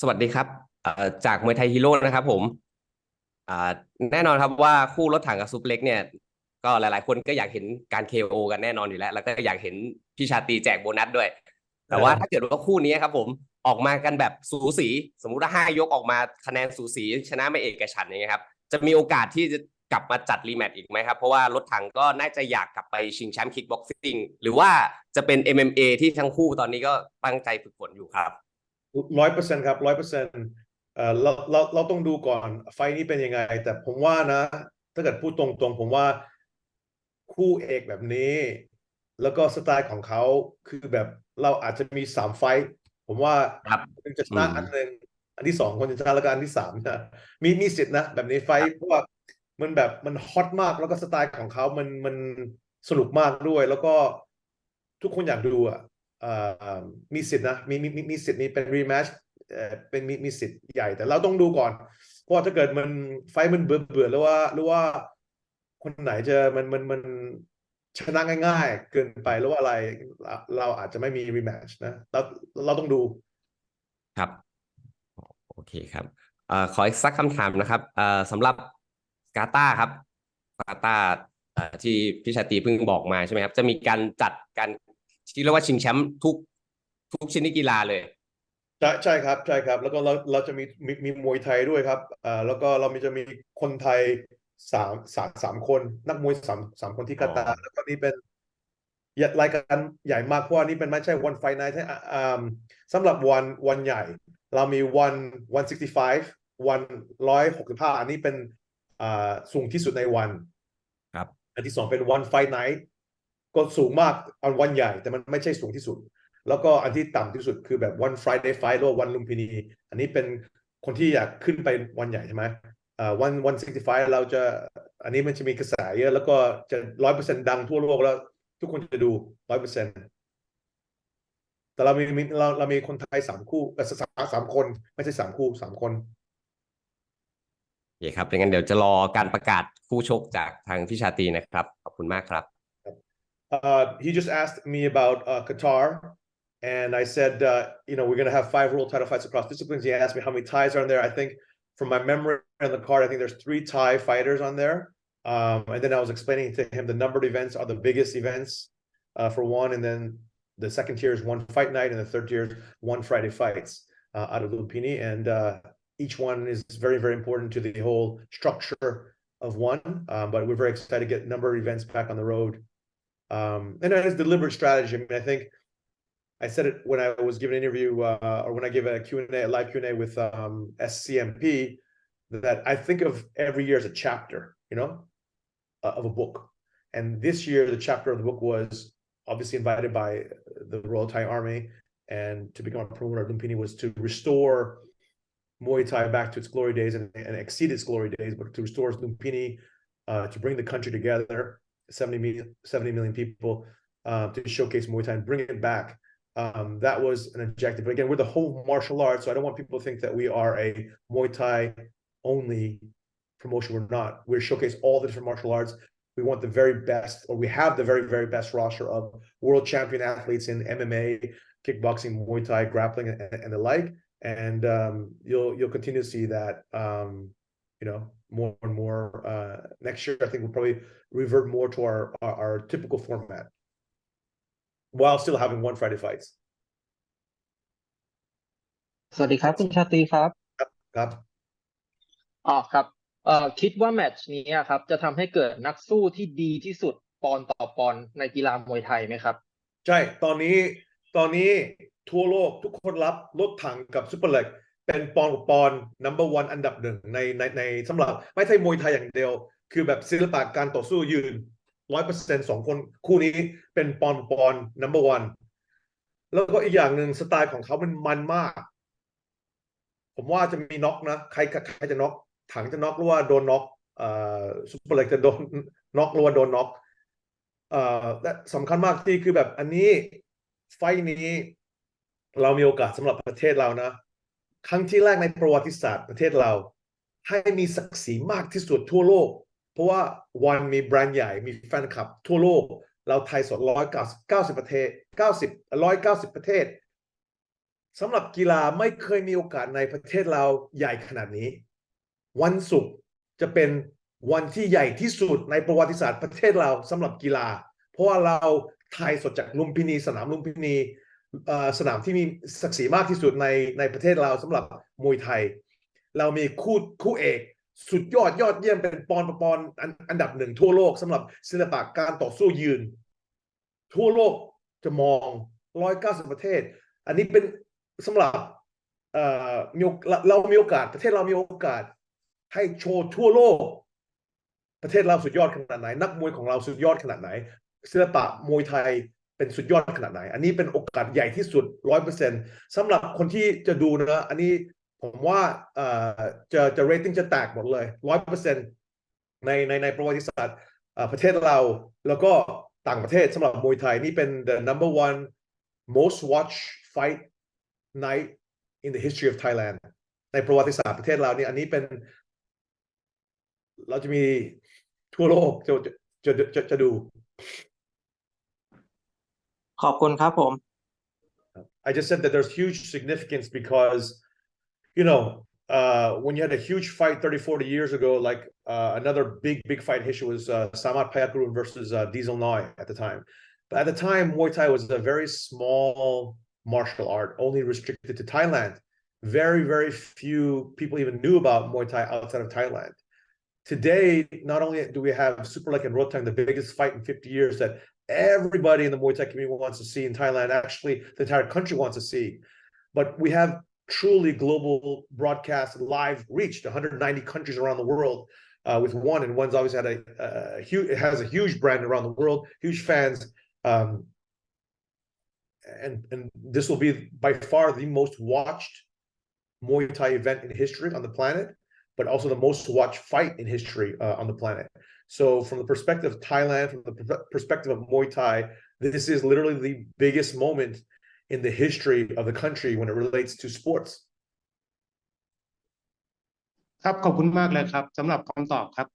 สวัสดีครับจากมวยไทยฮีโร่นะครับผมอ่าแน่นอนครับว่าคู่รถถังกับซุปเล็กเนี่ยก็หลายๆคนก็อยากเห็นการ KO กันแน่นอนอยู่แล้วก็อยากเห็นพี่ชาตรีแจกโบนัสด้วยแต่ว่าถ้าเกิดว่าคู่นี้ครับผมออกมากันแบบสูสีสมมุติว่า5 ยกออกมาคะแนนสูสีชนะไม่เอกฉันท์อย่างเงี้ยครับจะมีโอกาสที่จะกลับมาจัดรีแมตช์อีกไหมครับเพราะว่ารถถังก็น่าจะอยากกลับไปชิงแชมป์คิกบ็อกซิ่งหรือว่าจะเป็น MMA ที่ทั้งคู่ตอนนี้ก็ตั้งใจฝึกฝนอยู่ครับ100%ครับ100%เราต้องดูก่อนไฟนี้เป็นยังไงแต่ผมว่านะถ้าเกิดพูดตรงๆผมว่าคู่เอกแบบนี้แล้วก็สไตล์ของเขาคือแบบเราอาจจะมี3 ไฟท์ผมว่าครับคนจะชอืม นะอันหนึ่งอันที่สองคนจะชนะแล้วก็อันที่สามนะมีสิทธินะแบบนี้ไฟท์เพราะว่ามันแบบมันฮอตมากแล้วก็สไตล์ของเขามันสนุกมากด้วยแล้วก็ทุกคนอยากดูอ่ะเอ่อมีสิทธินะมีสิทธิ์นี้เป็นรีแมชเป็นมีสิทธิ์ใหญ่แต่เราต้องดูก่อนเพราะว่าถ้าเกิดมันไฟมันเบื่อหรือว่าคนไหนจะมันชนะง่ายๆเกินไปหรือว่าอะไรเราอาจจะไม่มีรีแมชนะเราต้องดูครับโอเคครับขออีกสักคำถามนะครับสำหรับกาตาร์ครับกาตาร์ที่พี่ชาตรีเพิ่งบอกมาใช่ไหมครับจะมีการจัดการที่เรียกว่าชิงแชมป์ทุกชนิดกีฬาเลยใช่ครับแล้วก็เราจะมีมวยไทยด้วยครับแล้วก็เราจะมีคนไทยสามคนนักมวยสามคนที่อ๋อกาตาร์แล้วก็นี่เป็นรายการใหญ่มากเพราะว่านี่เป็นไม่ใช่วันไฟไนท์ใช่สำหรับวันใหญ่เรามีวัน65วัน165อันนี้เป็นสูงที่สุดในวันครับอันที่สองเป็นวันไฟไนท์ก็สูงมากอันวันใหญ่แต่มันไม่ใช่สูงที่สุดแล้วก็อันที่ต่ำที่สุดคือแบบวัน Friday Fight หรือวันลุมพินีอันนี้เป็นคนที่อยากขึ้นไปวันใหญ่ใช่ไหมวัน65เราจะอันนี้มันจะมีกระแสเยอะแล้วก็จะ100%ดังทั่วโลกแล้วทุกคนจะดู100%แต่เรามีคนไทย3 คู่สามคนไม่ใช่3 คู่3 คน โอเคครับดังนั้นเดี๋ยวจะรอการประกาศคู่ชกจากทางพี่ชาตรีนะครับขอบคุณมากครับ He just asked me about Qatar, and I said, we're going to have 5 world title fights across disciplines. He asked me how many ties are on there. I think from my memory on the card, I think there's 3 Thai fighters on there. And then I was explaining to him the numbered events are the biggest events for one, and then the second tier is one fight night, and the third tier is one Friday fights out of Lupini. And each one is very, very important to the whole structure of one. But we're very excited to get number of events back on the road. And that is deliberate strategy. I mean, I think I said it when I was giving an interview or when I give a Q&A, a live Q&A with SCMP, that I think of every year as a chapter, of a book. And this year, the chapter of the book was obviously invited by the Royal Thai Army, and to become a promoter of Lumpini was to restore Muay Thai back to its glory days and exceed its glory days, but to restore Lumpini, to bring the country together, 70 million people, to showcase Muay Thai and bring it back. That was an objective. But again, we're the whole martial arts, so I don't want people to think that we are a Muay Thai only promotion. We're not. We showcase all the different martial arts. We want the very best, or we have the very, very best roster of world champion athletes in MMA, kickboxing, Muay Thai, grappling, and the like. And you'll continue to see that, more and more. Next year, I think we'll probably revert more to our typical format while still having one Friday fights. สวัสดีครับคุณชาตรีครับครับครับคิดว่าแมตช์นี้ครับจะทำให้เกิดนักสู้ที่ดีที่สุดปอนต่อปอนในกีฬามวยไทยไหมครับใช่ตอนนี้ทั่วโลกทุกคนรับรถถังกับซูเปอร์เล็กเป็นปอนกับปอน number one อันดับหนึ่งในสำหรับไม่ใช่มวยไทยอย่างเดียวคือแบบศิลปะการต่อสู้ยืน100%2 คนคู่นี้เป็นปอนกับปอน number one แล้วก็อีกอย่างหนึ่งสไตล์ของเขามันมากผมว่าจะมีน็อกนะใครจะน็อกถังจะน็อกหรือว่าโดนน็อกซูเปอร์เล็กจะโดนน็อกหรือว่าโดนน็อกและสำคัญมากที่คือแบบอันนี้ไฟนี้เรามีโอกาสสำหรับประเทศเรานะครั้งที่แรกในประวัติศาสตร์ประเทศเราให้มีศักดิ์ศรีมากที่สุดทั่วโลกเพราะว่าวันมีแบรนด์ใหญ่มีแฟนคลับทั่วโลกเราไทยสด190ประเทศ190ประเทศ สำหรับกีฬาไม่เคยมีโอกาสในประเทศเราใหญ่ขนาดนี้วันศุกร์จะเป็นวันที่ใหญ่ที่สุดในประวัติศาสตร์ประเทศเราสำหรับกีฬาเพราะว่าเราถ่ายสดจากลุมพินีสนามลุมพินีสนามที่มีศักดิ์ศรีมากที่สุดในประเทศเราสำหรับมวยไทยเรามีคู่เอกสุดยอดเยี่ยมเป็นปอนอันดับหนึ่งทั่วโลกสำหรับศิลปะการต่อสู้ยืนทั่วโลกจะมอง190ประเทศอันนี้เป็นสำหรับเรามีโอกาสประเทศเรามีโอกาสให้โชว์ทั่วโลกประเทศเราสุดยอดขนาดไหนนักมวยของเราสุดยอดขนาดไหนศิลปะมวยไทยเป็นสุดยอดขนาดไหนอันนี้เป็นโอกาสใหญ่ที่สุด 100% สำหรับคนที่จะดูนะอันนี้ผมว่าจะเรตติ้งจะแตกหมดเลย 100% ในประวัติศาสตร์ประเทศเราแล้วก็ต่างประเทศสำหรับมวยไทยนี่เป็น the number one most watched fight night in the history of Thailand ในประวัติศาสตร์ประเทศเราเนี่ยอันนี้เป็นเราจะมีทั่วโลกจะดู ขอบคุณครับผม I just said that there's huge significance because when you had a huge fight 30-40 years ago like another big fight history was Samat Payakurun versus Diesel Noi at the time but at the time Muay Thai was a very small martial art only restricted to Thailand very few people even knew about Muay Thai outside of Thailand today not only do we have Superlek and rodtang the biggest fight in 50 years that everybody in the Muay Thai community wants to see in Thailand actually the entire country wants to see but we have truly global broadcast live reach to 190 countries around the world with one and one's obviously had a huge it has a huge brand around the world huge fans and this will be by far the most watched Muay Thai event in history on the planet but also the most watched fight in history on the planet so from the perspective of Thailand from the perspective of Muay Thai this is literally the biggest moment in the history of the country when it relates to sports ครับขอบคุณมากเลยครับสำหรับคำตอบครับ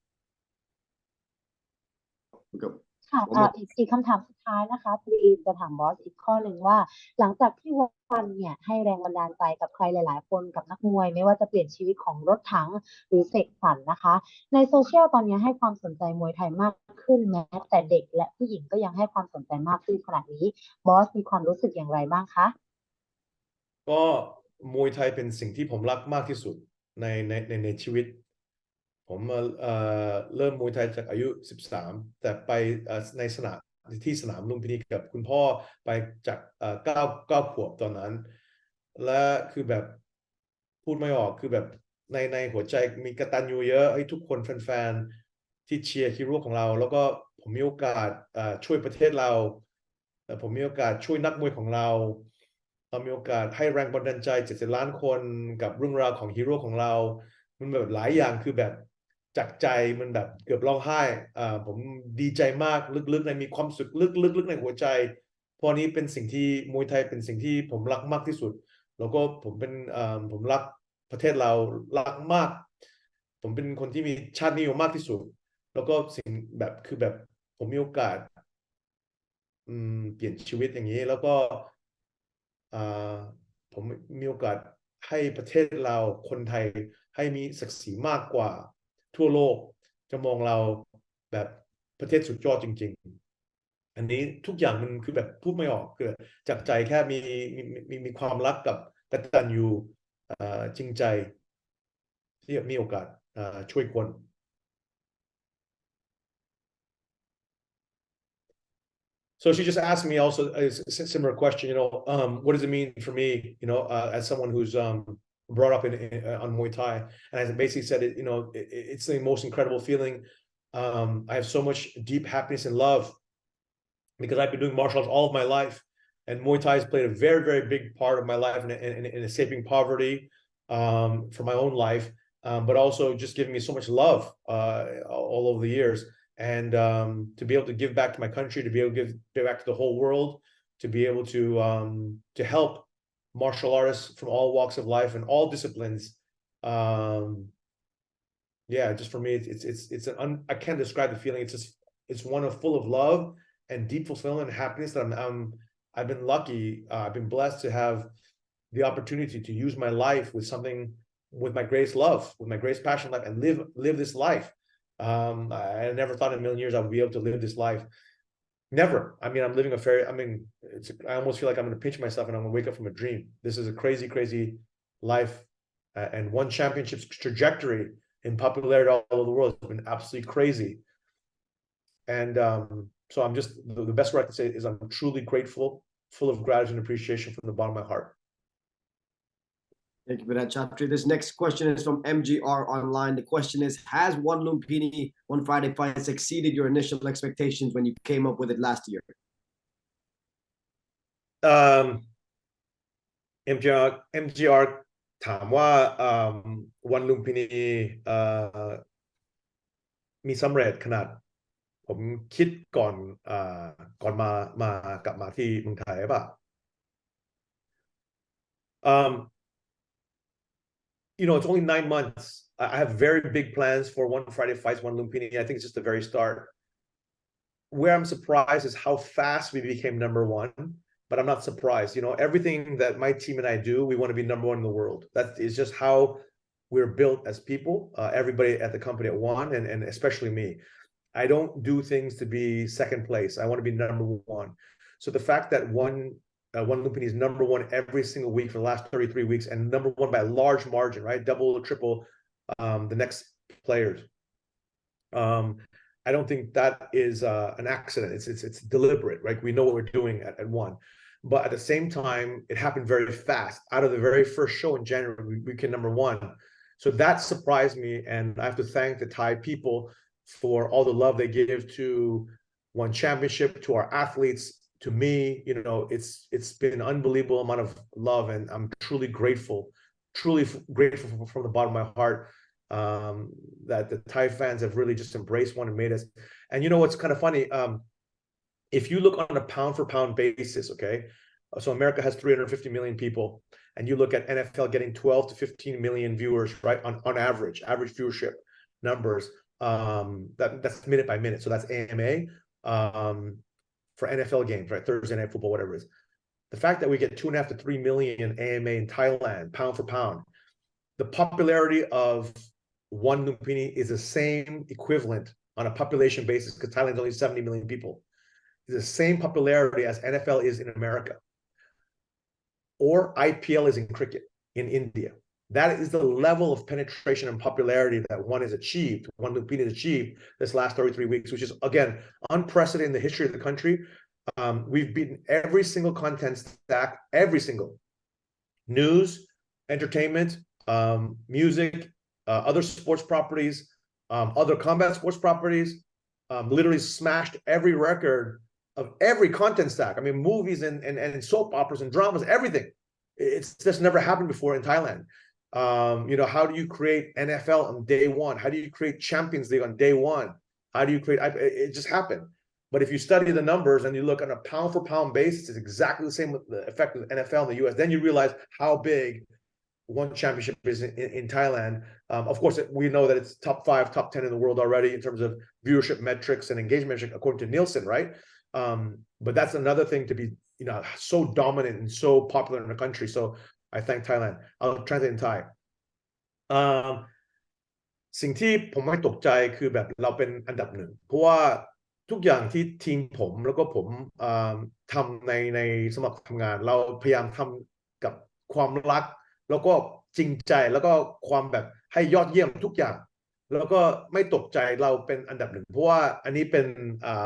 ค่ะอีกคำถามสุดท้ายนะคะพอดีจะถามบอสอีกข้อหนึ่งว่าหลังจากที่วันเนี่ยให้แรงบันดาลใจกับใครหลายๆคนกับนักมวยไม่ว่าจะเปลี่ยนชีวิตของรถถังหรือเสกสรรนะคะในโซเชียลตอนนี้ให้ความสนใจมวยไทยมากขึ้นแม้แต่เด็กและผู้หญิงก็ยังให้ความสนใจมากขึ้นขนาดนี้บอสมีความรู้สึกอย่างไรบ้างคะก็มวยไทยเป็นสิ่งที่ผมรักมากที่สุดในชีวิตผมเริ่มมวยไทยจากอายุ13แต่ไปในสนามลุมพินีกับคุณพ่อไปจาก9 ขวบตอนนั้นและคือแบบพูดไม่ออกคือแบบในหัวใจมีกตัญญูเยอะให้ทุกคนแฟนๆที่เชียร์ฮีโร่ของเราแล้วก็ผมมีโอกาสช่วยประเทศเราแต่ผมมีโอกาสช่วยนักมวยของเรามีโอกาสให้แรงบันดาลใจ70 ล้านคนกับเรื่องราวของฮีโร่ของเรามันแบบหลายอย่างคือแบบจากใจมันแบบเกือบร้องไห้ผมดีใจมากลึกๆในมีความสุขลึกๆในหัวใจเพราะนี้เป็นสิ่งที่มวยไทยเป็นสิ่งที่ผมรักมากที่สุดแล้วก็ผมรักประเทศเรารักมากผมเป็นคนที่มีชาตินิยมมากที่สุดแล้วก็สิ่งแบบคือแบบผมมีโอกาสเปลี่ยนชีวิตอย่างนี้แล้วก็ผมมีโอกาสให้ประเทศเราคนไทยให้มีศักดิ์ศรีมากกว่าทั่วโลกจะมองเราแบบประเทศสุดยอดจริงๆอันนี้ทุกอย่างมันคือแบบพูดไม่ออกคือจากใจแค่มีความรักกับกตัญญูจริงใจที่มีโอกาสช่วยคน So she just asked me also a similar question, what does it mean for me, as someone who's brought up on Muay Thai, and I basically said it's the most incredible feeling. I have so much deep happiness and love because I've been doing martial arts all of my life, and Muay Thai has played a very, very big part of my life in escaping poverty for my own life, but also just giving me so much love all over the years. And to be able to give back to my country, to be able to give back to the whole world, to be able to help martial artists from all walks of life and all disciplines. Just for me, I can't describe the feeling. It's one full of love and deep fulfillment and happiness that I've been lucky. I've been blessed to have the opportunity to use my life with something, with my greatest love, with my greatest passion life, and live this life. I never thought in a million years I would be able to live this life. Never. I mean, I'm living I almost feel like I'm going to pinch myself and I'm going to wake up from a dream. This is a crazy, crazy life. And one championship's trajectory in popularity all over the world has been absolutely crazy. And so I'm just, the best word I can say is I'm truly grateful, full of gratitude and appreciation from the bottom of my heart. Thank you for that, Chatri. This next question is from MGR Online. The question is, has One Lumpini, One Friday Fights exceeded your initial expectations when you came up with it last year? MGR ถามว่าวันลุมพินีมีสำเร็จขนาดผมคิดก่อนกลับมาที่เมืองไทยป่ะit's only 9 months. I have very big plans for One Friday Fights, One Lumpini. I think it's just the very start. Where I'm surprised is how fast we became number one, but I'm not surprised. Everything that my team and I do, we want to be number one in the world. That is just how we're built as people, everybody at the company at One, and especially me. I don't do things to be second place. I want to be number one. So the fact that One Lumpini is number one every single week for the last 33 weeks and number one by a large margin, right? Double or triple the next players. I don't think that is an accident. It's deliberate, right? We know what we're doing at One. But at the same time, it happened very fast. Out of the very first show in January, we became number one. So that surprised me. And I have to thank the Thai people for all the love they give to One Championship, to our athletes, to me. It's been an unbelievable amount of love, and I'm truly grateful from the bottom of my heart that the Thai fans have really just embraced One and made us. And what's kind of funny, if you look on a pound for pound basis, okay, so America has 350 million people, and you look at NFL getting 12 to 15 million viewers, right, on average viewership numbers, that's minute by minute, so that's AMA. For NFL games, right? Thursday Night Football, whatever it is. The fact that we get 2.5 to 3 million AMA in Thailand, pound for pound, the popularity of One Lumpini is the same equivalent on a population basis, because Thailand's only 70 million people. It's the same popularity as NFL is in America, or IPL is in cricket in India. That is the level of penetration and popularity that One Lumpini has achieved this last 33 weeks, which is, again, unprecedented in the history of the country. We've beaten every single content stack, every single news, entertainment, music, other sports properties, other combat sports properties, literally smashed every record of every content stack. I mean, movies and soap operas and dramas, everything. It's just never happened before in Thailand. How do you create NFL on day one? How do you create Champions League on day one? How do you create, it just happened. But if you study the numbers and you look on a pound for pound basis, it's exactly the same with the effect of the NFL in the US. Then you realize how big One Championship is in Thailand. Of course, we know that it's top 5, top 10 in the world already in terms of viewership metrics and engagement metrics, according to Nielsen, right? But that's another thing to be, so dominant and so popular in the country. So I thank Thailand. I'll translate in Thai. สิ่งที่ผมไม่ตกใจคือแบบเราเป็นอันดับหนึ่งเพราะว่าทุกอย่างที่ทีมผมแล้วก็ผมทำในสมัครทำงานเราพยายามทำกับความรักแล้วก็จริงใจแล้วก็ความแบบให้ยอดเยี่ยมทุกอย่างแล้วก็ไม่ตกใจเราเป็นอันดับหนึ่งเพราะว่าอันนี้เป็น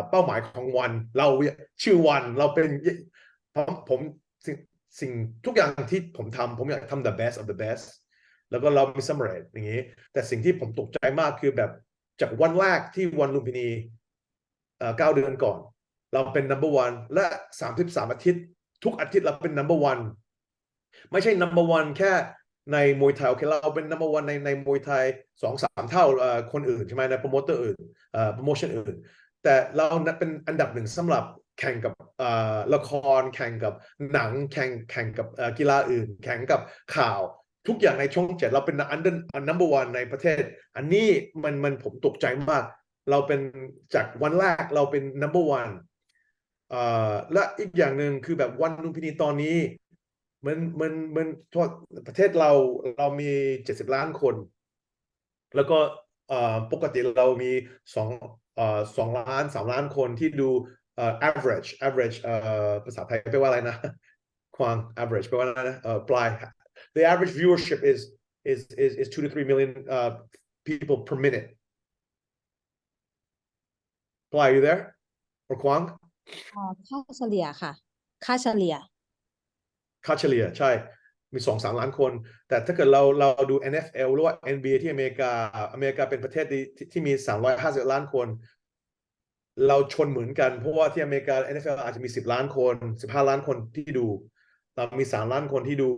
เป้าหมายของวันเราชื่อวันเราเป็นผมสิ่งทุกอย่างที่ผมอยากทำ the best of the best แล้วก็เรามีสำเร็จอย่างนี้แต่สิ่งที่ผมตกใจมากคือแบบจากวันแรกที่วันลุมพินี9 เดือนก่อนเราเป็น number one และ33 อาทิตย์ทุกอาทิตย์เราเป็น number one ไม่ใช่ number one แค่ในมวยไทยโอเคเราเป็น number one ในมวยไทย 2-3 เท่าคนอื่นใช่ไหมในโปรโมเตอร์อื่นโปรโมชั่นอื่นแต่เราเป็นอันดับหนึ่งสำหรับแข่งกับละครแข่งกับหนังแข่งกับกีฬาอื่นแข่งกับข่าวทุกอย่างในช่อง 7เราเป็น number one ในประเทศอันนี้มันผมตกใจมากเราเป็นจากวันแรกเราเป็น number one และอีกอย่างหนึ่งคือแบบวันลุมพินีตอนนี้ มันโทษประเทศเรามี70 ล้านคน แล้วก็ปกติเรามี2 ล้าน 3 ล้านคนที่ดูaverage ภาษาไทยแปลว่าอะไรนะควาง average แปลว่าอะไรนะปลาย the average viewership is 2 to 3 million people per minute ปลาย you there or ควางค่าเฉลี่ยค่ะค่าเฉลี่ยใช่มี 2-3 ล้านคน แต่ถ้าเกิดเราดู NFL หรือว่า NBA ที่อเมริกาเป็นประเทศที่มี350 ล้านคนเราชนเหมือนกันเพราะว่าที่อเมริกา NFL อาจจะมี10 ล้านคน15 ล้านคนที่ดูเรามี3 ล้านคนที่ดู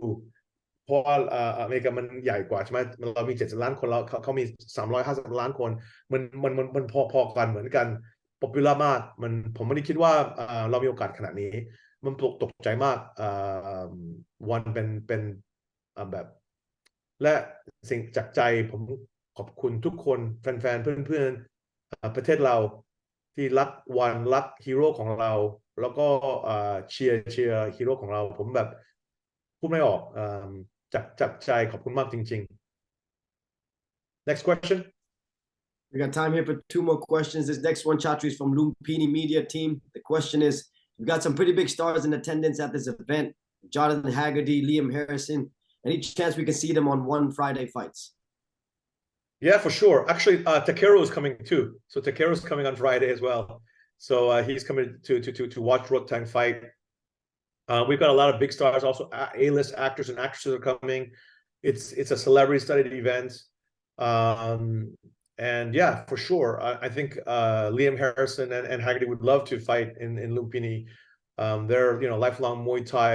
เพราะว่าอเมริกามันใหญ่กว่าใช่ไหมเรามี70 ล้านคนแล้วเขามี350 ล้านคนมันพอกันเหมือนกันป๊อปปูล่ามากผมไม่ได้คิดว่าเรามีโอกาสขนาดนี้มันตกใจมากวันเป็นแบบและสิ่งจากใจผมขอบคุณทุกคนแฟนๆเพื่อนๆประเทศเราที่รักวันรักฮีโร่ของเราแล้วก็เชียร์ฮีโร่ของเราผมแบบพูดไม่ออกจากใจขอบคุณมากจริงๆ next question We got time here for 2 more questions. This next one, Chatri, is from Lumpini Media Team. The question is, you've got some pretty big stars in attendance at this event. Jonathan Haggerty, Liam Harrison. Any chance we can see them on one Friday fights? Yeah, for sure. Actually, Takeru is coming too. So Takeru is coming on Friday as well. So he's coming to watch rodtang fight. We've got a lot of big stars, also A-list actors and actresses are coming. It's a celebrity-studded event. And yeah, for sure. I think Liam Harrison and Haggerty would love to fight in Lumpini. They're lifelong Muay Thai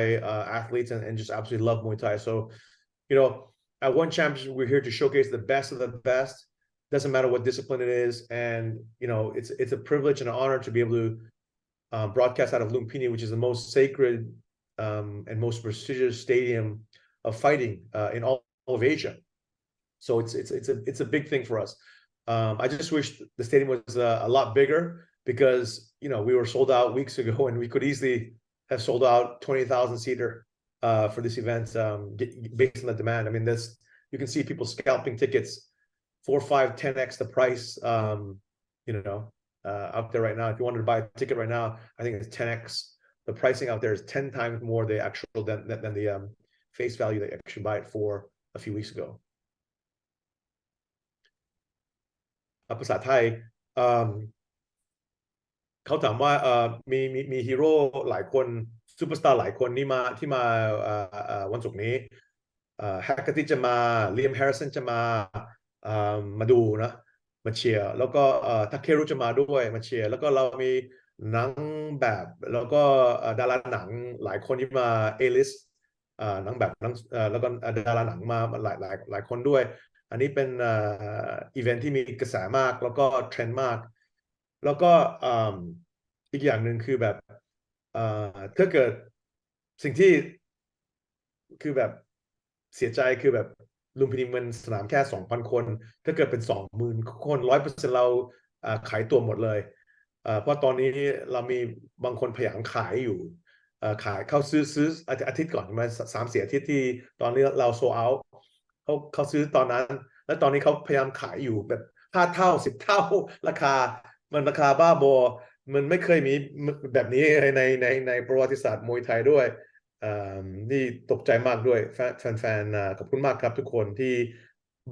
athletes and just absolutely love Muay Thai. So, at one championship, we're here to showcase the best of the best. Doesn't matter what discipline it is, and it's a privilege and an honor to be able to broadcast out of Lumpini, which is the most sacred and most prestigious stadium of fighting in all of Asia. So it's a big thing for us. I just wish the stadium was a lot bigger because we were sold out weeks ago, and we could easily have sold out 20,000 seater for this event based on the demand. I mean, you can see people scalping tickets 4, 5, 10x the price. Out there right now. If you wanted to buy a ticket right now, I think it's 10x. The pricing out there is 10 times more the actual than the face value that you actually buy it for a few weeks ago. ภาษาไทยเขาถามว่ามีฮีโร่หลายคนซูเปอร์สตาร์หลายคนที่มาวันศุกร์นี้แฮกเกอร์ตี้จะมาเลียมแฮร์ริสันจะมาดูนะมาเชียร์แล้วก็ทาเครุจะมาด้วยมาเชียร์แล้วก็เรามีหนังแบบแล้วก็ดาราหนังหลายคนที่มาเอลิสหนังแบบแล้วก็ดาราหนังมาหลายคนด้วยอันนี้เป็นอีเวนท์ที่มีกระแสมากแล้วก็เทรนด์มากแล้วก็อีกอย่างหนึ่งคือแบบถ้าเกิดสิ่งที่คือแบบเสียใจคือแบบลุมพินีมันสนามแค่ 2,000 คนถ้าเกิดเป็น 20,000 คน 100% เราขายตัวหมดเลยเพราะตอนนี้เรามีบางคนพยายามขายอยู่ขายเขาซื้ออาทิตย์ก่อนมา3-4 อาทิตย์ที่ตอนนี้เราโซเอาท์เขาซื้อตอนนั้นแล้วตอนนี้เขาพยายามขายอยู่แบบ5 เท่า 10 เท่าราคาบ้าบอมันไม่เคยมีแบบนี้ในประวัติศาสตร์มวยไทยด้วยนี่ตกใจมากด้วยแฟนขอบคุณมากครับทุกคนที่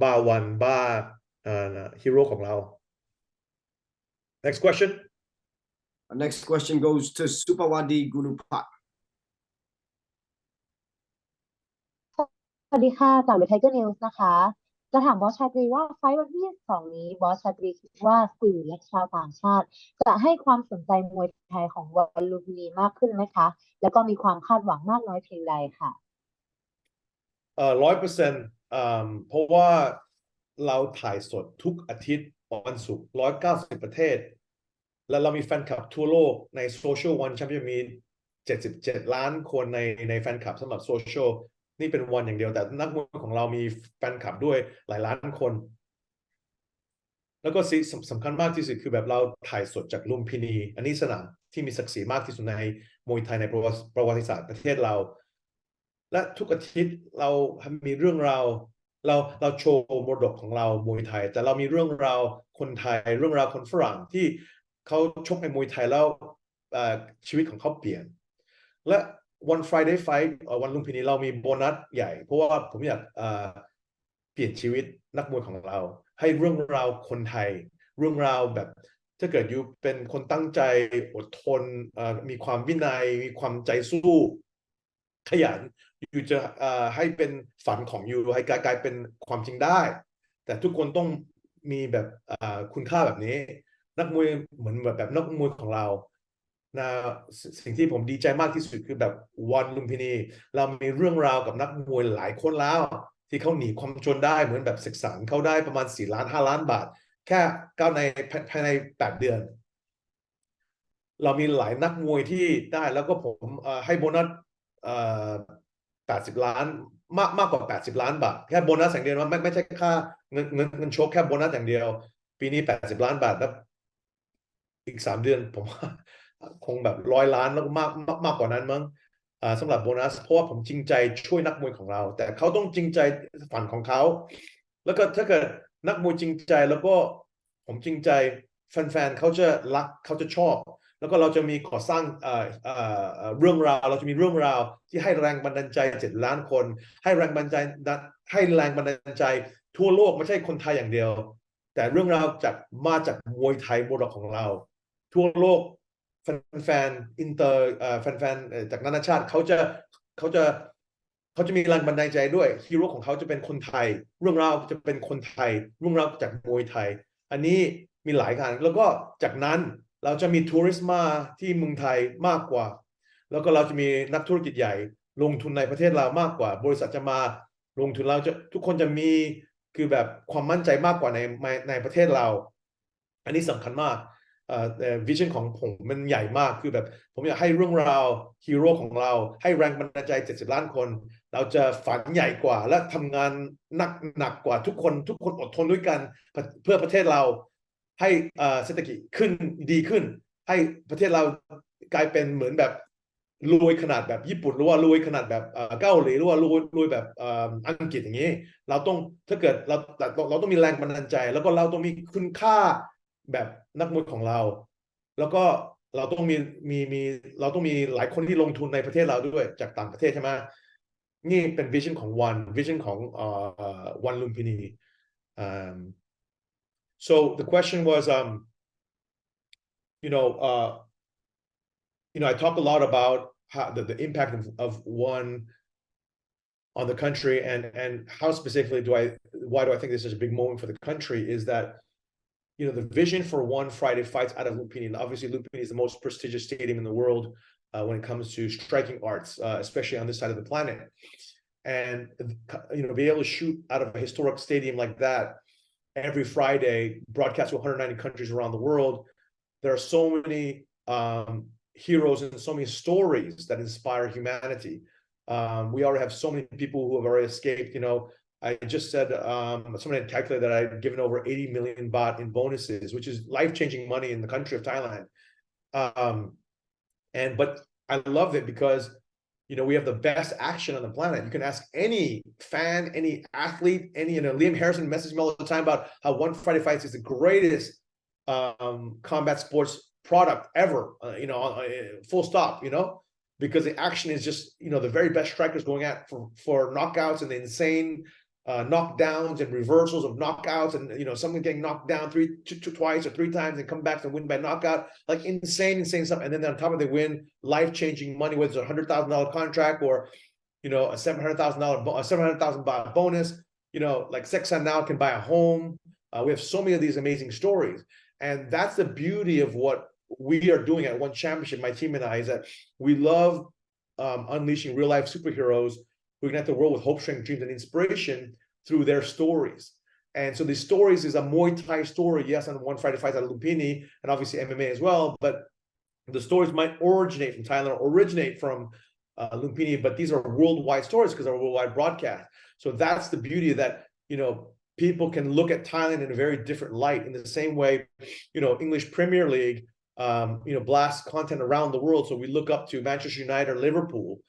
บ้าวันบ้าฮีโร่ของเรา next question Our next question goes to Supawadi Gunupak. สวัสดีค่ะจากเดอะไทเกอร์นิวส์นะคะจะถามบอสชาตรีว่าไฟล์วันที่22นี้บอสชาตรีคิดว่าสื่อและชาวต่างชาติจะให้ความสนใจมวยไทยของวันลุมพินีมากขึ้นไหมคะแล้วก็มีความคาดหวังมากน้อยเพียงใดค่ะ 100%เพราะว่าเราถ่ายสดทุกอาทิตย์วันศุกร์190 ประเทศแล้วเรามีแฟนคลับทั่วโลกในโซเชียลวันแชมเปี้ยนมี77 ล้านคนในแฟนคลับสำหรับโซเชียลนี่เป็นวันอย่างเดียวแต่นักมวยของเรามีแฟนคลับด้วยหลายล้านคนแล้วก็สิ่งสำคัญมากที่สุดคือแบบเราถ่ายสดจากลุมพินีอันนี้สนามที่มีศักดิ์ศรีมากที่สุดในมวยไทยในประวัติศาสตร์ประเทศเรา และทุกอาทิตย์เรามีเรื่องราวเราโชว์มรดกของเรามวยไทยแต่เรามีเรื่องราวคนไทยเรื่องราวคนฝรั่งที่เขาชกในมวยไทยแล้วชีวิตของเขาเปลี่ยนและวัน Friday Fight วันลุมพินีเรามีโบนัสใหญ่เพราะว่าผมอยากเปลี่ยนชีวิตนักมวยของเราให้เรื่องราวคนไทยเรื่องราวแบบถ้าเกิดยูเป็นคนตั้งใจอดทนมีความวินัยมีความใจสู้ขยันยูจะให้เป็นฝันของยูให้กลายเป็นความจริงได้แต่ทุกคนต้องมีแบบคุณค่าแบบนี้นักมวยเหมือนแบบนักมวยของเรานะสิ่งที่ผมดีใจมากที่สุดคือแบบวันลุมพินีเรามีเรื่องราวกับนักมวยหลายคนแล้วที่เขาหนีความจนได้เหมือนแบบศึกษาเขาได้ประมาณ4 ล้าน 5 ล้านบาทแค่ก้าวในภายใน8 เดือนเรามีหลายนักมวยที่ได้แล้วก็ผมให้โบนัส80 ล้านมากกว่า80 ล้านบาทแค่โบนัสอย่างเดียวไม่ใช่ค่าเงินโชคแค่โบนัสอย่างเดียวปีนี้80 ล้านบาทแล้วอีก3 เดือนผมคงแบบ100 ล้านแล้วก็มากกว่านั้นมั้งสำหรับโบนัสเพราะว่าผมจริงใจช่วยนักมวยของเราแต่เขาต้องจริงใจฝันของเขาแล้วก็ถ้าเกิดนักมวยจริงใจแล้วก็ผมจริงใจแฟนๆเขาจะรักเขาจะชอบแล้วก็เราจะมีก่อสร้างเรื่องราวเราจะมีเรื่องราวที่ให้แรงบันดาลใจ7 ล้านคนให้แรงบันดาลใจทั่วโลกไม่ใช่คนไทยอย่างเดียวแต่เรื่องราวมาจากมวยไทยมรดกของเราทั่วโลกแฟนอินเตอร์แฟนจากนานาชาติเขาจะมีแรงบันดาลใจด้วยฮีโร่ของเขาจะเป็นคนไทยเรื่องราวจะเป็นคนไทยเรื่องราวจากมวยไทยอันนี้มีหลายการแล้วก็จากนั้นเราจะมีทัวริสต์มาที่เมืองไทยมากกว่าแล้วก็เราจะมีนักธุรกิจใหญ่ลงทุนในประเทศเรามากกว่าบริษัทจะมาลงทุนเราจะทุกคนจะมีคือแบบความมั่นใจมากกว่าในประเทศเราอันนี้สำคัญมากวิชั่นของผมมันใหญ่มากคือแบบผมอยากให้เรื่องราวฮีโร่ของเราให้แรงบันดาลใจ70 ล้านคนเราจะฝันใหญ่กว่าและทำงานหนักกว่าทุกคนอดทนด้วยกันเพื่อประเทศเราให้เศรษฐกิจดีขึ้นให้ประเทศเรากลายเป็นเหมือนแบบรวยขนาดแบบญี่ปุ่นหรือว่ารวยขนาดแบบเกาหลีหรือว่ารวยแบบอังกฤษอย่างนี้เราต้องถ้าเกิดเราต้องมีแรงบันดาลใจแล้วก็เราต้องมีคุณค่าแบบนักมวยของเราแล้วก็เราต้องมีหลายคนที่ลงทุนในประเทศเราด้วยจากต่างประเทศใช่ไหมนี่เป็นวิชั่นของวิชั่นของวันลุมพินี so the question was I talk a lot about how the impact of one on the country and how specifically why do I think this is a big moment for the country is that the vision for one Friday fights out of Lumpini. And obviously, Lumpini is the most prestigious stadium in the world when it comes to striking arts, especially on this side of the planet. And be able to shoot out of a historic stadium like that every Friday, broadcast to 190 countries around the world. There are so many heroes and so many stories that inspire humanity. We already have so many people who have already escaped. I just said someone had calculated that I'd given over 80 million baht in bonuses, which is life-changing money in the country of Thailand. But I love it because we have the best action on the planet. You can ask any fan, any athlete, Liam Harrison messages me all the time about how One Friday Fights is the greatest combat sports product ever. Full stop. Because the action is just the very best strikers going at for knockouts and the insane knockdowns and reversals of knockouts and someone getting knocked down twice or 3 times and come back and win by knockout, like insane stuff. And then on top of it, they win life-changing money, whether it's $100,000 contract or a $700,000 baht bonus. Like Seksan now can buy a home. We have so many of these amazing stories, and that's the beauty of what we are doing at One Championship, my team and I, is that we love unleashing real-life superheroes who connect the world with hope, strength, dreams, and inspiration through their stories. And so these stories is a Muay Thai story, yes, on One Friday Fights out of Lumpini, and obviously MMA as well, but the stories might originate from Thailand or originate from Lumpini, but these are worldwide stories because they're worldwide broadcast. So that's the beauty that, people can look at Thailand in a very different light in the same way, English Premier League, blast content around the world. So we look up to Manchester United or Liverpool.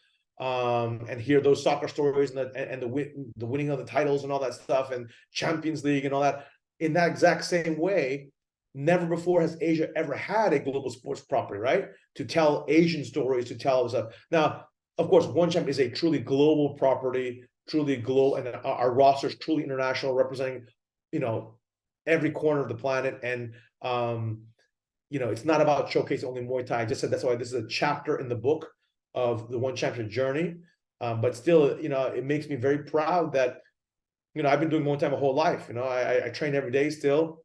and hear those soccer stories and the winning of the titles and all that stuff and Champions League and all that. In that exact same way, never before has Asia ever had a global sports property, right? To tell Asian stories, to tell us. Now, of course, One Champ is a truly global property, truly global, and our roster is truly international, representing, every corner of the planet. And it's not about showcasing only Muay Thai. I just said that's why this is a chapter in the book of the One Championship journey. But still, it makes me very proud that, I've been doing Muay Thai my whole life. I train every day still.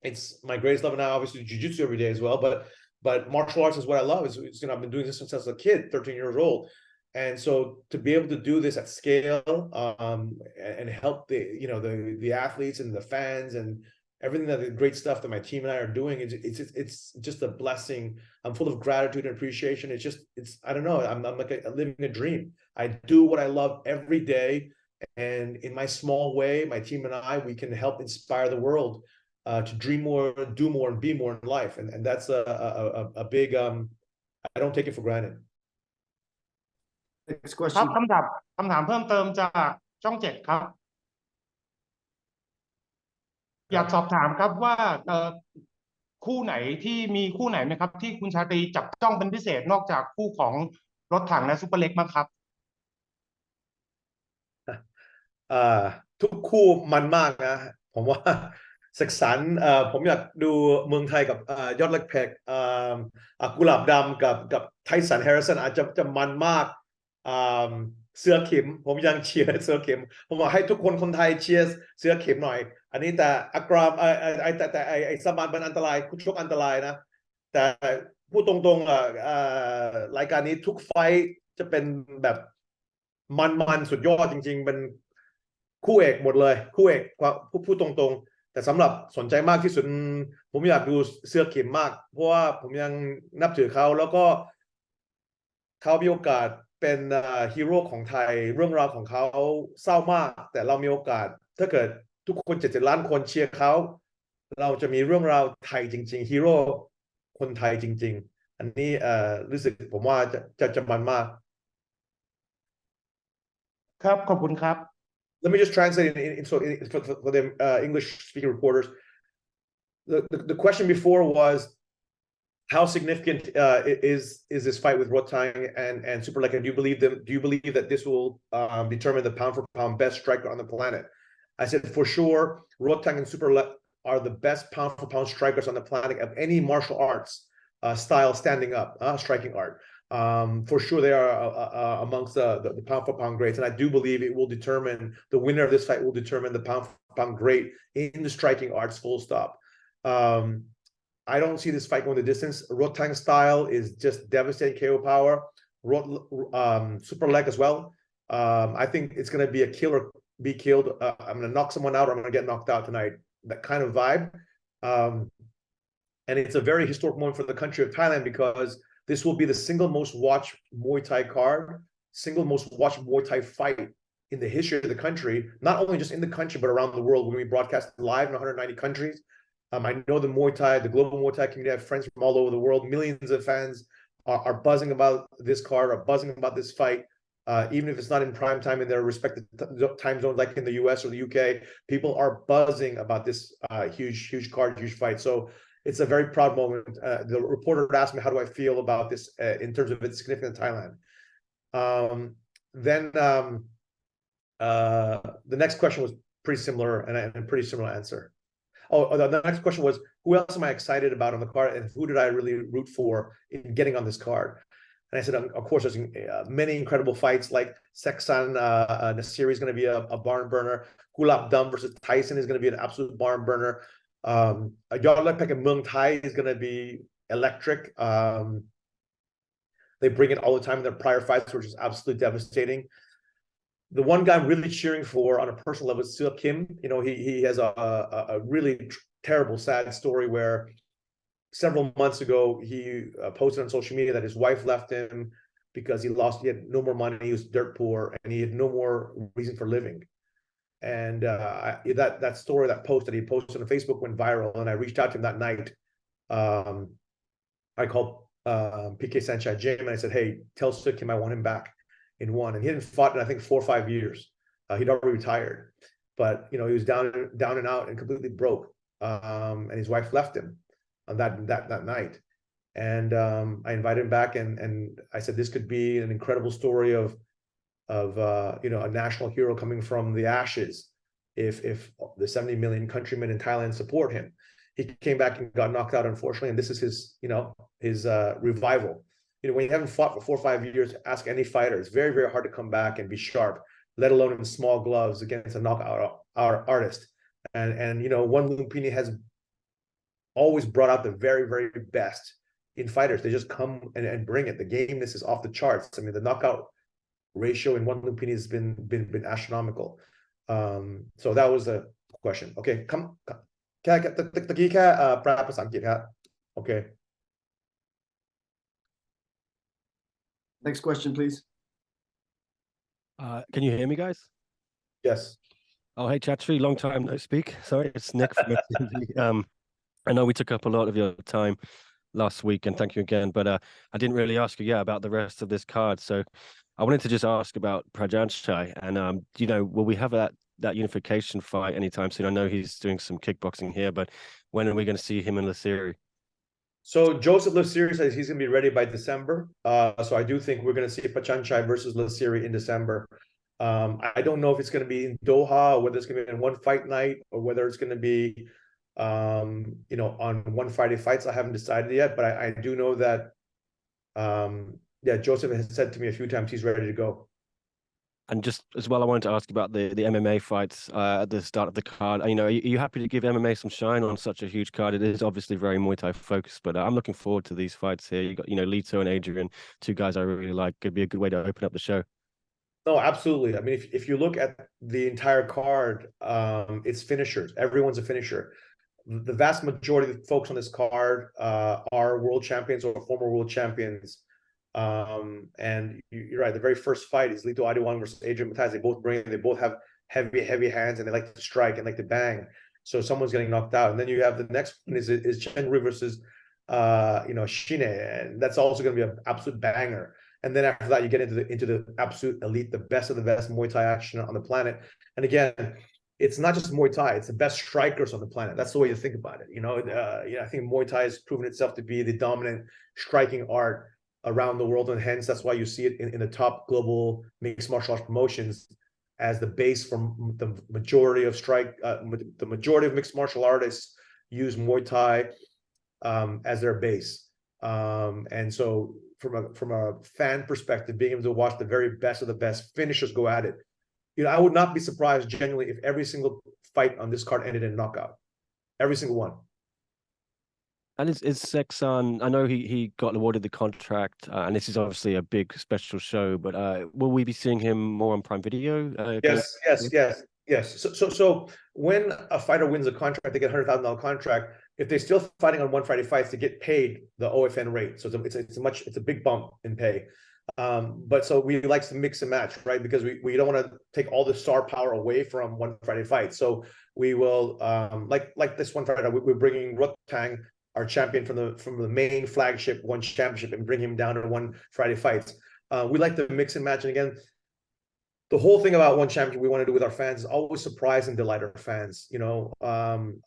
It's my greatest love now, obviously jiu-jitsu every day as well. But martial arts is what I love. I've been doing this since I was a kid, 13 years old. And so to be able to do this at scale and help the athletes and the fans and everything that the great stuff that my team and I are doing, it's just a blessing. I'm full of gratitude and appreciation. I don't know. I'm like living a dream. I do what I love every day. And in my small way, my team and I, we can help inspire the world to dream more, do more, and be more in life. And that's a big, I don't take it for granted. Next ครั question. บคำถามเพิ่มเติมจากช่อง7ครับ อยากสอบถามครับว่าคู่ไหนไหมครับที่คุณชาตรีจับจ้องเป็นพิเศษนอกจากคู่ของรถถังและซุปเปอร์เล็กมั้งครับ ทุกคู่มันมากนะผมว่าศึกษาผมอยากดูเมืองไทยกับยอดเหล็กเพชรกุหลาบดำกับไทสันแฮร์ริสันอาจจะมันมากเสือเข็มผมยังเชียร์เสือเข็มผมบอกให้ทุกคนไทยเชียร์เสือเข็มหน่อยอันนี้แต่อักรามแต่สมานเป็นอันตรายคู่ชกอันตรายนะแต่พูดตรงๆรายการนี้ทุกไฟท์จะเป็นแบบมันสุดยอดจริงๆเป็นคู่เอกหมดเลยคู่เอกพูดตรงๆแต่สำหรับสนใจมากที่สุดผมอยากดูเสือเข็มมากเพราะว่าผมยังนับถือเขาแล้วก็เขามีโอกาสเป็นฮีโร่ของไทยเรื่องราวของเขาเศร้ามากแต่เรามีโอกาสถ้าเกิดทุกคน7 ล้านคนเชียร์เขาเราจะมีเรื่องราวไทยจริงๆฮีโร่คนไทยจริงๆอันนี้รู้สึกผมว่าจะมันมากครับขอบคุณครับ Let me just translate for the English-speaking reporters. The question before was, how significant is this fight with rodtang and Superlek? And do you believe that this will determine the pound-for-pound best striker on the planet? I said for sure, rodtang and Superlek are the best pound-for-pound strikers on the planet of any martial arts style, standing up, striking art. For sure, they are amongst the pound-for-pound greats, and I do believe it will determine the winner of this fight will determine the pound-for-pound great in the striking arts. Full stop. I don't see this fight going the distance. Rodtang style is just devastating KO power. Superlek as well. I think it's going to be a kill or be killed. I'm going to knock someone out or I'm going to get knocked out tonight. That kind of vibe. And it's a very historic moment for the country of Thailand because this will be the single most watched Muay Thai card, single most watched Muay Thai fight in the history of the country, not only just in the country, but around the world. When we broadcast live in 190 countries. I know the Muay Thai, the global Muay Thai community, I have friends from all over the world. Millions of fans are buzzing about this card, are buzzing about this fight. Even if it's not in prime time in their respective time zones, like in the US or the UK, people are buzzing about this huge card, huge fight. So it's a very proud moment. The reporter asked me, how do I feel about this in terms of its significance in Thailand? The next question was pretty similar and a pretty similar answer. Oh, the next question was, who else am I excited about on the card and who did I really root for in getting on this card? And I said, of course, there's many incredible fights like Seksan Nasiri is going to be a barn burner. Gulab Dam versus Tyson is going to be an absolute barn burner. Yodlek and Muay Thai is going to be electric. They bring it all the time in their prior fights, which is absolutely devastating. The one guy I'm really cheering for on a personal level is Seo Kim. He has a really terrible, sad story where several months ago he posted on social media that his wife left him because he had no more money, he was dirt poor, and he had no more reason for living. And that story, that post that he posted on Facebook went viral, and I reached out to him that night. I called PK Sanchai Jim and I said, hey, tell Seo Kim I want him back. in one, and he hadn't fought in I think 4 or 5 years. He'd already retired, but he was down and out and completely broke. And his wife left him on that night. And I invited him back, and I said this could be an incredible story of a national hero coming from the ashes. If the 70 million countrymen in Thailand support him, he came back and got knocked out, unfortunately. And this is his revival. When you haven't fought for 4 or 5 years, ask any fighter. It's very, very hard to come back and be sharp, let alone in small gloves against a knockout artist. And One Lumpini has always brought out the very, very best in fighters. They just come and bring it. The gameness is off the charts. I mean, the knockout ratio in One Lumpini has been astronomical. So that was the question. Okay, come. ตะกี้แค่แปลภาษาอังกฤษครับ Okay. Next question, please. Can you hear me, guys? Yes. Oh, hey, Chatri, long time no speak. Sorry, it's Nick from STV. I know we took up a lot of your time last week, and thank you again. But I didn't really ask you, about the rest of this card. So I wanted to just ask about Prajanchai, and will we have that unification fight anytime soon? I know he's doing some kickboxing here, but when are we going to see him in Lasiri? So Joseph Lasiri says he's going to be ready by December. So I do think we're going to see Prajanchai versus Lasiri in December. I don't know if it's going to be in Doha, or whether it's going to be in one fight night, or whether it's going to be on one Friday fights. I haven't decided yet, but I do know that Joseph has said to me a few times he's ready to go. And just as well, I wanted to ask about the MMA fights at the start of the card. Are you happy to give MMA some shine on such a huge card? It is obviously very Muay Thai focused, but I'm looking forward to these fights here. You got Lito and Adrian, two guys I really like. Could be a good way to open up the show. No, absolutely. I mean, if you look at the entire card, it's finishers. Everyone's a finisher. The vast majority of the folks on this card are world champions or former world champions. And you're right. The very first fight is Lito Adiwan versus Adrian Mataz. They both have heavy hands, and they like to strike and like to bang. So someone's getting knocked out, and then you have the next one is Chengri versus Shine, and that's also going to be an absolute banger. And then after that, you get into the absolute elite, the best of the best Muay Thai action on the planet. And again, it's not just Muay Thai; it's the best strikers on the planet. That's the way you think about it. I think Muay Thai has proven itself to be the dominant striking art around the world, and hence that's why you see it in the top global mixed martial arts promotions as the base from the majority of mixed martial artists use Muay Thai as their base. And so from a fan perspective, being able to watch the very best of the best finishers go at it, I would not be surprised genuinely if every single fight on this card ended in knockout, every single one. And is Sexan, I know he got awarded the contract, and this is obviously a big special show, but will we be seeing him more on Prime Video? Yes. So when a fighter wins a contract, they get $100,000 contract. If they're still fighting on one Friday fights, they get paid the OFN rate. So it's a big bump in pay. But so we like to mix and match, right? Because we don't want to take all the star power away from one Friday fight. So we will like this one Friday, we're bringing rodtang, our champion from the main flagship one championship, and bring him down to one Friday fights. We like to mix and match. And again, the whole thing about one championship we want to do with our fans is always surprise and delight our fans.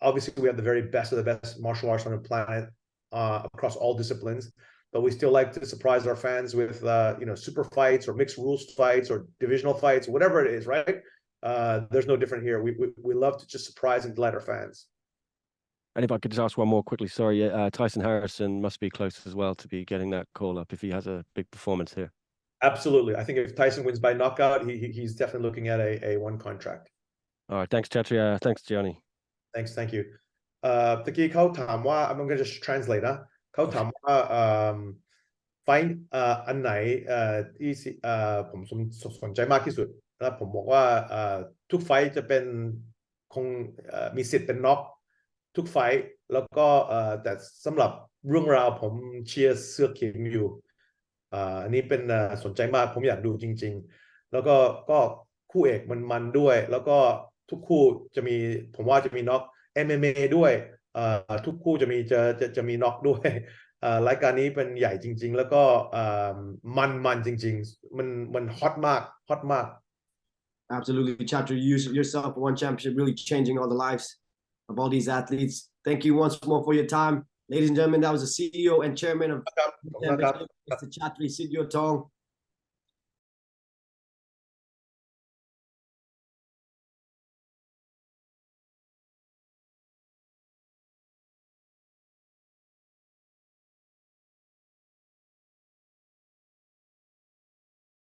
Obviously we have the very best of the best martial arts on the planet across all disciplines, but we still like to surprise our fans with super fights or mixed rules fights or divisional fights, whatever it is, right? There's no different here. We love to just surprise and delight our fans. And if I could just ask one more quickly, sorry, Tyson Harrison must be close as well to be getting that call up if he has a big performance here. Absolutely. I think if Tyson wins by knockout, he's definitely looking at a one contract. All right. Thanks, Chatri. Thanks, Gianni. Thank you. ตะกี้เขาถามว่า I'm going to just translate นะเขาถามว่าไฟท์อันไหนที่ผมสนใจมากที่สุดแล้วผมบอกว่าทุกไฟท์จะเป็นคงมีสิทธิ์เป็นน็อกทุกไฟท์แล้วก็แต่สำหรับเรื่องราวผมเชียร์เสื้อเขียวอยู่อันนี้เป็นสนใจมากผมอยากดูจริงๆแล้วก็คู่เอกมันด้วยแล้วก็ทุกคู่จะมีผมว่าจะมีน็อกMMA ด้วยทุกคู่จะมีน็อกด้วย รายการนี้เป็นใหญ่จริงๆแล้วก็มันจริงๆมันฮอตมาก Absolutely, Chatri, you yourself won championship, really changing all the lives of all these athletes. Thank you once more for your time. Ladies and gentlemen, that was the CEO and chairman of ครับขอบคุณครับ Mr. Chatri Sityodtong.